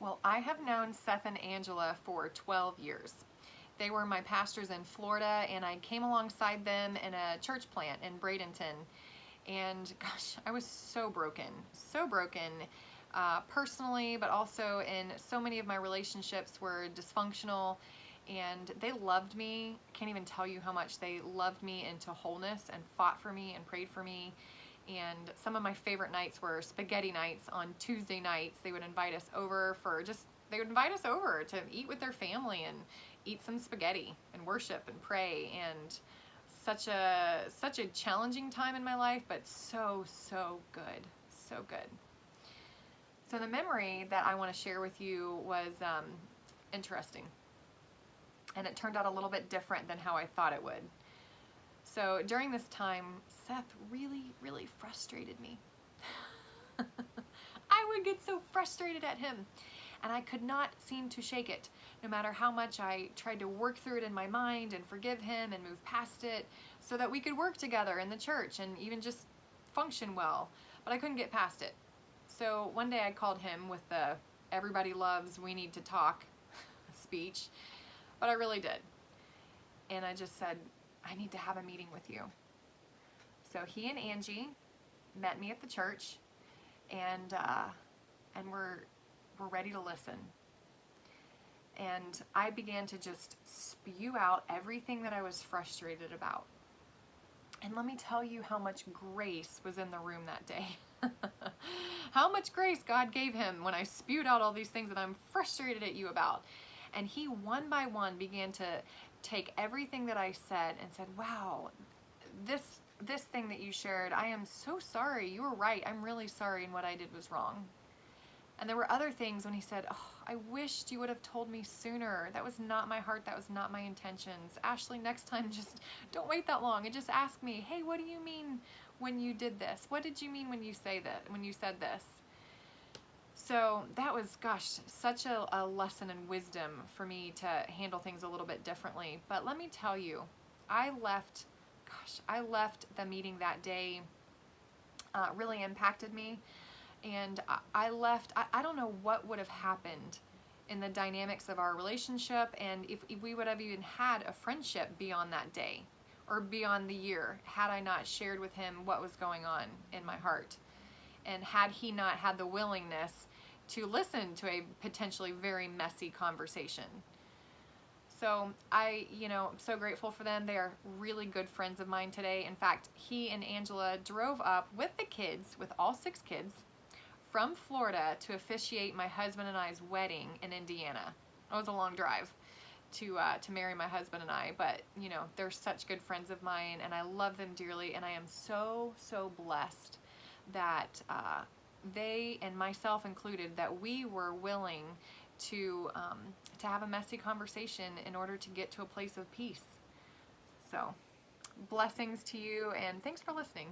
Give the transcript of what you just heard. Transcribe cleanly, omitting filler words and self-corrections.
Well, I have known Seth and Angela for 12 years. They were my pastors in Florida, and I came alongside them in a church plant in Bradenton. And gosh, I was so broken, personally, but also in so many of my relationships were dysfunctional. And they loved me. I can't even tell you how much they loved me into wholeness and fought for me and prayed for me. And some of my favorite nights were spaghetti nights on Tuesday nights. They would invite us over to eat with their family and eat some spaghetti and worship and pray. And such a challenging time in my life, but so good, so good. So the memory that I want to share with you was interesting, and it turned out a little bit different than how I thought it would. So during this time, Seth really frustrated me. I would get so frustrated at him, and I could not seem to shake it. No matter how much I tried to work through it in my mind and forgive him and move past it so that we could work together in the church and even just function well, but I couldn't get past it. So one day I called him with the "everybody loves, we need to talk" speech, but I really did. And I just said, I need to have a meeting with you. So he and Angie met me at the church, and we're ready to listen. And I began to just spew out everything that I was frustrated about. And let me tell you how much grace was in the room that day. How much grace God gave him when I spewed out all these things that I'm frustrated at you about. And he, one by one, began to take everything that I said and said, wow, this thing that you shared, I am so sorry. You were right. I'm really sorry, and what I did was wrong. And there were other things when he said, oh, I wished you would have told me sooner. That was not my heart. That was not my intentions. Ashley, next time, just don't wait that long and just ask me, hey, what do you mean when you did this? What did you mean when you said this? So that was, gosh, such a lesson in wisdom for me to handle things a little bit differently. But let me tell you, I left the meeting that day, really impacted me. And I left, I don't know what would have happened in the dynamics of our relationship, and if we would have even had a friendship beyond that day or beyond the year, had I not shared with him what was going on in my heart, and had he not had the willingness to listen to a potentially very messy conversation. So I'm so grateful for them. They are really good friends of mine today. In fact, he and Angela drove up with the kids, with all 6 kids, from Florida to officiate my husband and I's wedding in Indiana. It was a long drive to marry my husband and I, but they're such good friends of mine, and I love them dearly, and I am so blessed that they, and myself included, that we were willing to have a messy conversation in order to get to a place of peace. So blessings to you, and thanks for listening.